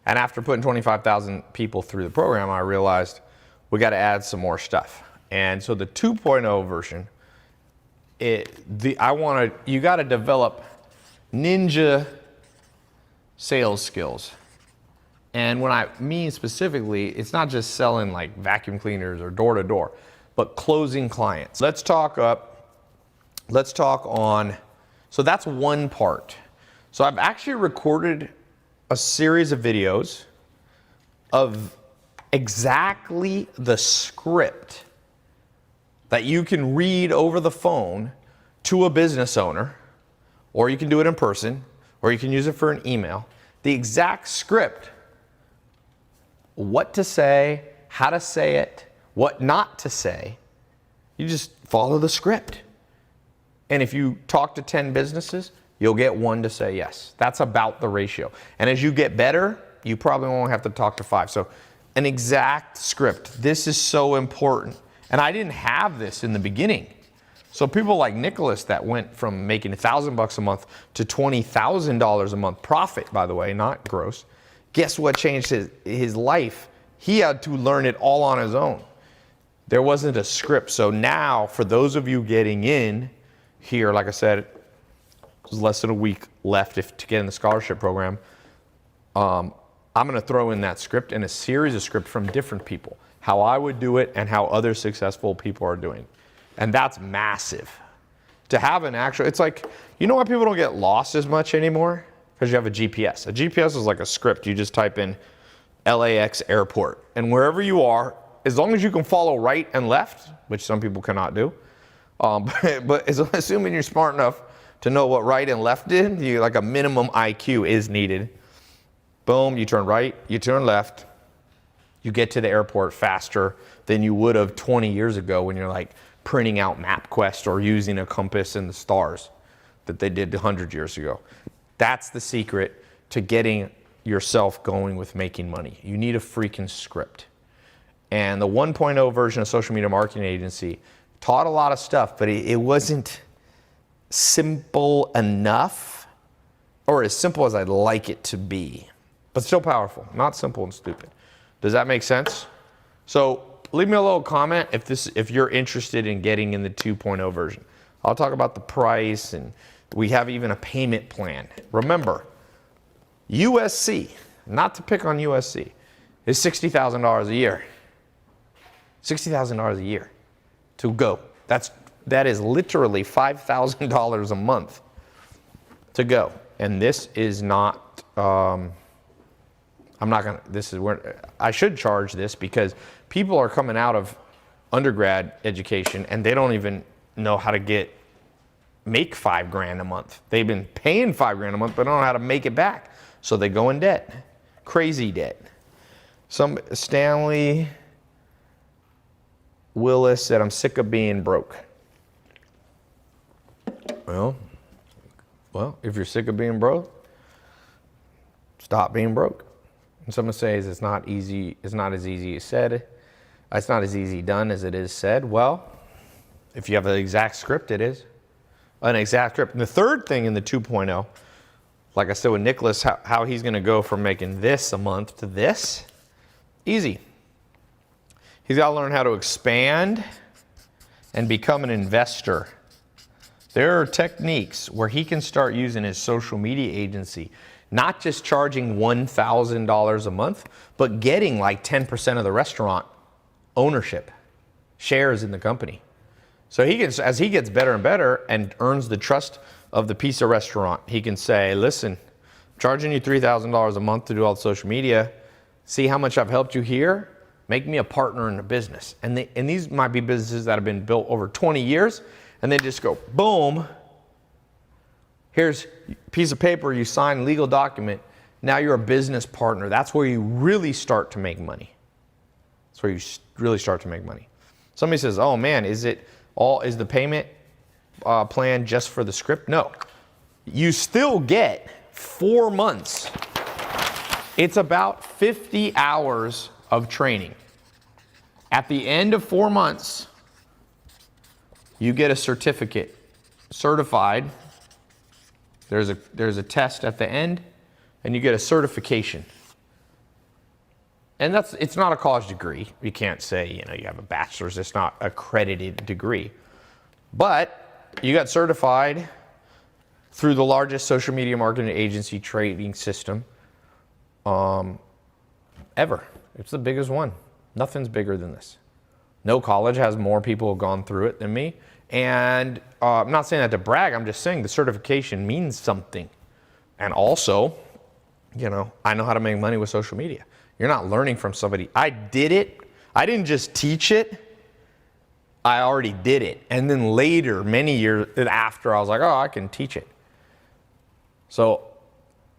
Speaker 1: And after putting 25,000 people through the program, I realized we got to add some more stuff. And so the 2.0 version, you got to develop ninja sales skills. And when I mean specifically, it's not just selling like vacuum cleaners or door to door, but closing clients. Let's talk on, so that's one part. So I've actually recorded a series of videos of exactly the script that you can read over the phone to a business owner, or you can do it in person, or you can use it for an email. The exact script, what to say, how to say it, what not to say. You just follow the script. And if you talk to 10 businesses, you'll get one to say yes. That's about the ratio. And as you get better, you probably won't have to talk to 5. So an exact script. This is so important. And I didn't have this in the beginning. So people like Nicholas that went from making $1,000 a month to $20,000 a month profit, by the way, not gross. Guess what changed his life? He had to learn it all on his own. There wasn't a script. So now, for those of you getting in here, like I said, there's less than a week left to get in the scholarship program. I'm going to throw in that script and a series of scripts from different people, how I would do it and how other successful people are doing. And that's massive. To have an actual, it's like, you know why people don't get lost as much anymore? Because you have a GPS. A GPS is like a script. You just type in LAX airport. And wherever you are, as long as you can follow right and left, which some people cannot do, but assuming you're smart enough to know what right and left did, like a minimum IQ is needed. Boom, you turn right, you turn left, you get to the airport faster than you would have 20 years ago when you're like printing out MapQuest or using a compass and the stars that they did 100 years ago. That's the secret to getting yourself going with making money. You need a freaking script. And the 1.0 version of social media marketing agency taught a lot of stuff, but it wasn't simple enough, or as simple as I'd like it to be, but still powerful, not simple and stupid. Does that make sense? So leave me a little comment if you're interested in getting in the 2.0 version. I'll talk about the price, and we have even a payment plan. Remember, USC, not to pick on USC, is $60,000 a year. $60,000 a year to go. That is literally $5,000 a month to go. And this is not, I should charge this because people are coming out of undergrad education and they don't even know how to make $5,000 a month. They've been paying $5,000 a month, but don't know how to make it back. So they go in debt, crazy debt. Stanley Willis said, I'm sick of being broke. Well, if you're sick of being broke, stop being broke. And someone says it's not easy, it's not as easy as said. It's not as easy done as it is said. Well, if you have an exact script, it is. An exact script. And the third thing in the 2.0, like I said with Nicholas, how he's going to go from making this a month to this, easy. He's got to learn how to expand and become an investor. There are techniques where he can start using his social media agency, not just charging $1,000 a month, but getting like 10% of the restaurant ownership, shares in the company. So he can, as he gets better and better and earns the trust of the pizza restaurant, he can say, listen, I'm charging you $3,000 a month to do all the social media. See how much I've helped you here? Make me a partner in the business. And these might be businesses that have been built over 20 years, and they just go, boom, here's a piece of paper, you sign a legal document, now you're a business partner. That's where you really start to make money. That's where you really start to make money. Somebody says, oh man, is the payment plan just for the script? No. You still get 4 months. It's about 50 hours of training. At the end of 4 months, you get a certificate, certified. There's a test at the end, and you get a certification. And it's not a college degree. You can't say, you have a bachelor's. It's not an accredited degree. But you got certified through the largest social media marketing agency training system ever. It's the biggest one. Nothing's bigger than this. No college has more people who have gone through it than me. And I'm not saying that to brag. I'm just saying the certification means something. And also, I know how to make money with social media. You're not learning from somebody. I did it. I didn't just teach it. I already did it. And then later, many years after, I was like, oh, I can teach it. So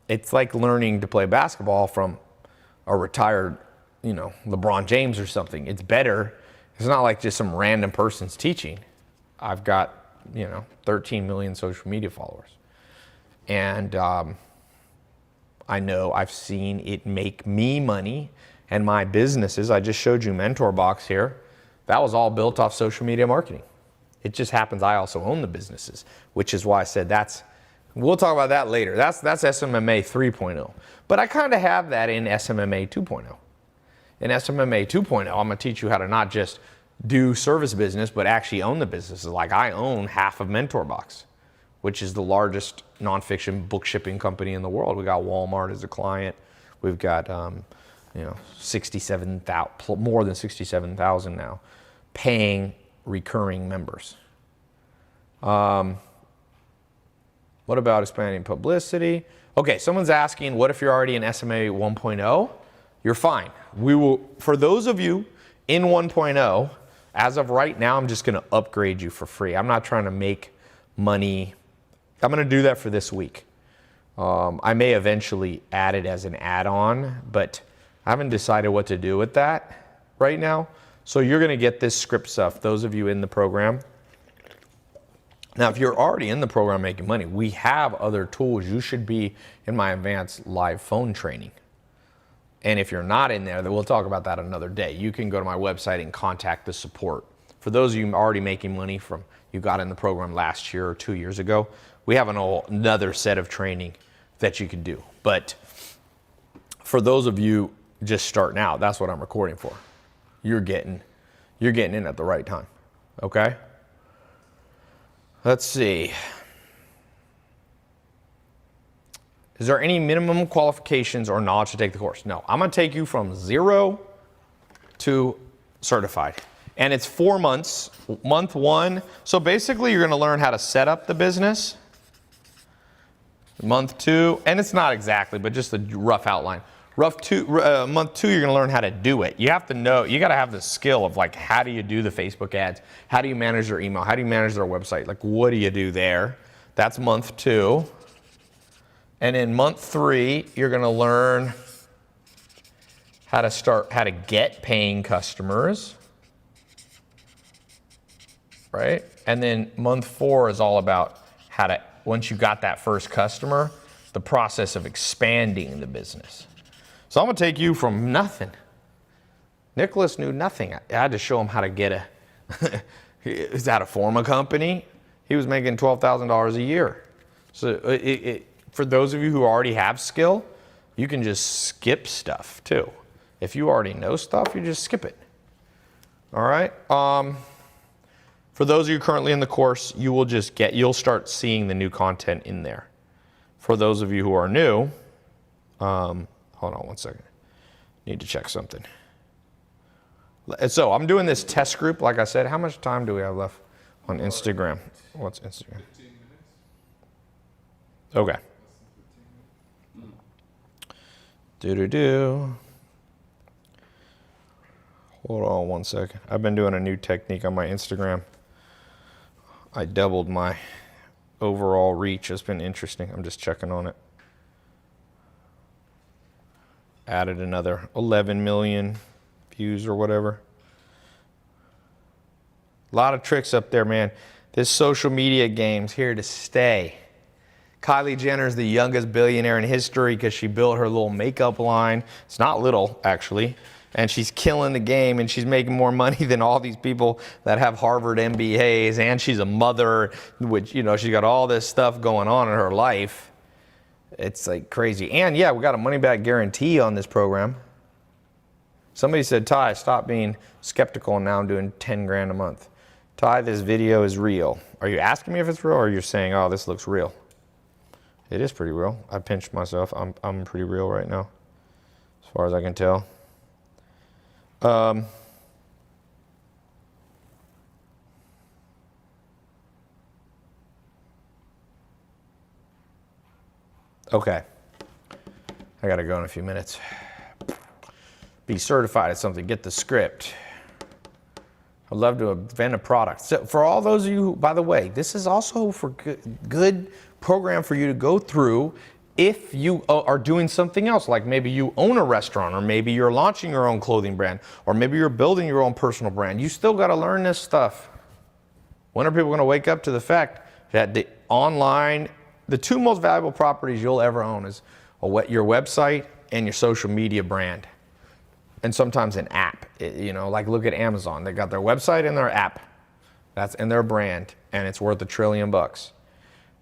Speaker 1: it's like learning to play basketball from a retired, LeBron James or something. It's better. It's not like just some random person's teaching. I've got, 13 million social media followers. And I know I've seen it make me money and my businesses. I just showed you Mentor Box here. That was all built off social media marketing. It just happens I also own the businesses, which is why I said we'll talk about that later. That's SMMA 3.0. But I kind of have that in SMMA 2.0. In SMMA 2.0, I'm going to teach you how to not just do service business, but actually own the businesses. Like I own half of Mentor Box, which is the largest nonfiction book shipping company in the world. We got Walmart as a client. We've got, 67,000, more than 67,000 now, paying recurring members. What about expanding publicity? Okay, someone's asking, what if you're already in SMA 1.0? You're fine. We will, for those of you in 1.0, as of right now, I'm just going to upgrade you for free. I'm not trying to make money. I'm going to do that for this week. I may eventually add it as an add-on, but I haven't decided what to do with that right now. So you're going to get this script stuff, those of you in the program. Now, if you're already in the program making money, we have other tools. You should be in my advanced live phone training. And if you're not in there, then we'll talk about that another day. You can go to my website and contact the support. For those of you already making money from you got in the program last year or 2 years ago, we have another set of training that you can do. But for those of you just starting out, that's what I'm recording for. You're getting in at the right time. Okay? Let's see. Is there any minimum qualifications or knowledge to take the course? No. I'm going to take you from 0 to certified. And it's 4 months. Month 1. So basically, you're going to learn how to set up the business. Month 2, and it's not exactly, but just a rough outline. Month 2, you're going to learn how to do it. You have to know, you got to have the skill of like, how do you do the Facebook ads? How do you manage their email? How do you manage their website? Like, what do you do there? That's month 2. And in month 3, you're going to learn how to get paying customers, right? And then month 4 is all about how to, once you got that first customer, the process of expanding the business. So I'm going to take you from nothing. Nicholas knew nothing. I had to show him how to get how to form a company. He was making $12,000 a year. So for those of you who already have skill, you can just skip stuff too. If you already know stuff, you just skip it. All right. For those of you currently in the course, you'll start seeing the new content in there. For those of you who are new, hold on one second. Need to check something. So I'm doing this test group. Like I said, how much time do we have left on Instagram? What's Instagram?
Speaker 3: 15 minutes.
Speaker 1: Okay. Do. Hold on one second. I've been doing a new technique on my Instagram. I doubled my overall reach. It's been interesting. I'm just checking on it. Added another 11 million views or whatever. A lot of tricks up there, man. This social media game's here to stay. Kylie Jenner's the youngest billionaire in history because she built her little makeup line. It's not little, actually. And she's killing the game, and she's making more money than all these people that have Harvard MBAs, and she's a mother, which, she's got all this stuff going on in her life. It's like crazy. And yeah, we got a money back guarantee on this program. Somebody said, Tai, stop being skeptical, and now I'm doing 10 grand a month. Tai, this video is real. Are you asking me if it's real, or you're saying, oh, this looks real? It is pretty real. I pinched myself. I'm pretty real right now, as far as I can tell. Okay. I got to go in a few minutes. Be certified at something. Get the script. I'd love to invent a product. So for all those of you who, by the way, this is also for good program for you to go through if you are doing something else, like maybe you own a restaurant, or maybe you're launching your own clothing brand, or maybe you're building your own personal brand. You still got to learn this stuff. When are people going to wake up to the fact that the two most valuable properties you'll ever own is your website and your social media brand? And sometimes an app, like look at Amazon. They got their website and their app. That's in their brand, and it's worth $1 trillion.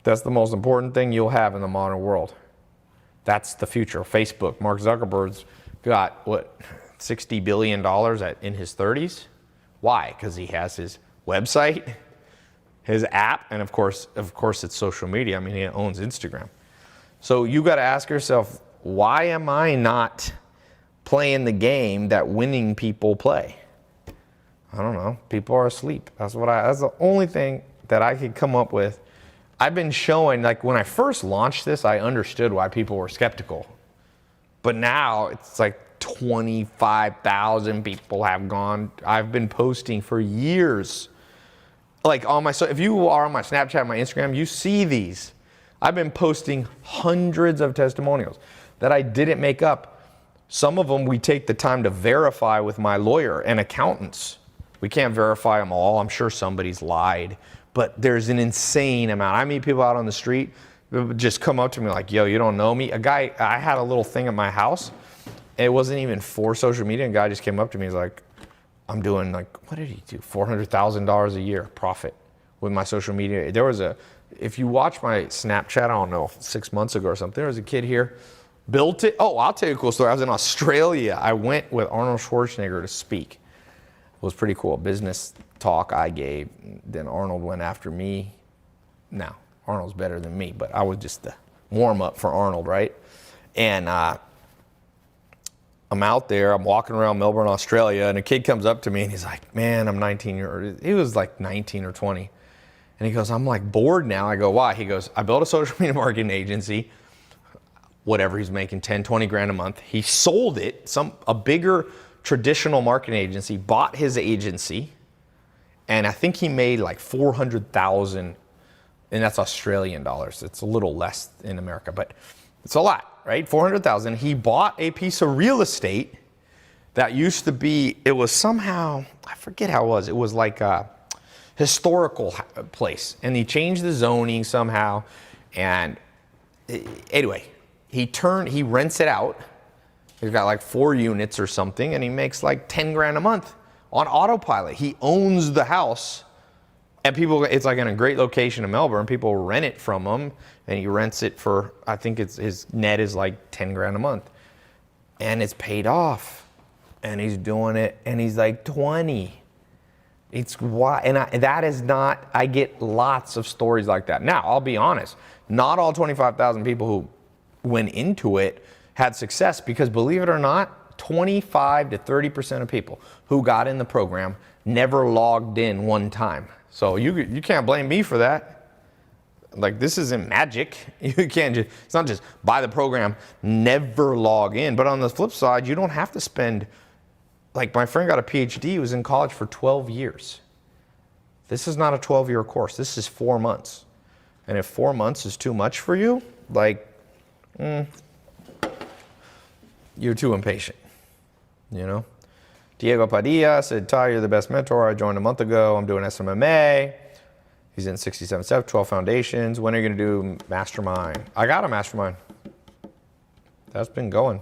Speaker 1: That's the most important thing you'll have in the modern world. That's the future. Facebook, Mark Zuckerberg's got, $60 billion in his 30s? Why? Because he has his website, his app, and of course it's social media. I mean, he owns Instagram. So you got to ask yourself, why am I not playing the game that winning people play? I don't know. People are asleep. That's the only thing that I could come up with. I've been showing, like when I first launched this, I understood why people were skeptical. But now it's like 25,000 people have gone. I've been posting for years. Like if you are on my Snapchat, my Instagram, you see these. I've been posting hundreds of testimonials that I didn't make up. Some of them we take the time to verify with my lawyer and accountants. We can't verify them all. I'm sure somebody's lied. But there's an insane amount. I meet people out on the street who just come up to me like, yo, you don't know me? I had a little thing at my house. It wasn't even for social media. And a guy just came up to me. He's like, I'm doing what did he do? $400,000 a year profit with my social media. If you watch my Snapchat, I don't know, 6 months ago or something, there was a kid here, built it. Oh, I'll tell you a cool story. I was in Australia. I went with Arnold Schwarzenegger to speak. It was pretty cool. Business talk I gave. Then Arnold went after me. Now, Arnold's better than me, but I was just the warm up for Arnold, right? And I'm out there, I'm walking around Melbourne, Australia, and a kid comes up to me and he's like, man, I'm 19 years old. He was like 19 or 20. And he goes, I'm like bored now. I go, why? He goes, I built a social media marketing agency, whatever, he's making 10, 20 grand a month. He sold it, a bigger traditional marketing agency bought his agency, and I think he made like 400,000, and that's Australian dollars. It's a little less in America, but it's a lot, right? 400,000. He bought a piece of real estate that used to be, it was somehow, I forget how it was. It was like a historical place, and he changed the zoning somehow, and anyway, he rents it out. He's got like 4 units or something, and he makes like 10 grand a month on autopilot. He owns the house, and people, it's like in a great location in Melbourne. People rent it from him, and he rents it for, I think his net is like 10 grand a month. And it's paid off, and he's doing it, and he's like 20. It's why, and that is not, I get lots of stories like that. Now, I'll be honest, not all 25,000 people who went into it had success, because believe it or not, 25 to 30% of people who got in the program never logged in one time. So you can't blame me for that. Like, this isn't magic. You can't just, it's not just buy the program, never log in. But on the flip side, you don't have to spend, like my friend got a PhD, he was in college for 12 years. This is not a 12-year course. This is 4 months. And if 4 months is too much for you, like, you're too impatient, you know? Diego Padilla said, Tai, you're the best mentor. I joined a month ago. I'm doing SMMA. He's in 67 steps, 12 foundations. When are you going to do mastermind? I got a mastermind. That's been going.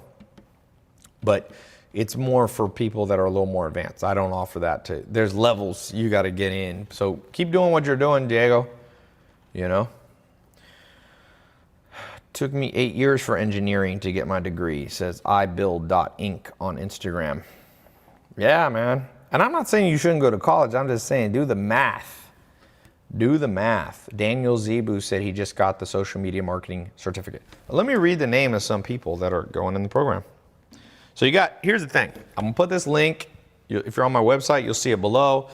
Speaker 1: But it's more for people that are a little more advanced. I don't offer that to, there's levels you got to get in. So keep doing what you're doing, Diego. You know? Took me 8 years for engineering to get my degree, says ibuild.inc on Instagram. Yeah, man. And I'm not saying you shouldn't go to college. I'm just saying do the math. Do the math. Daniel Zebu said he just got the social media marketing certificate. Let me read the name of some people that are going in the program. So you got, here's the thing. I'm going to put this link. If you're on my website, you'll see it below.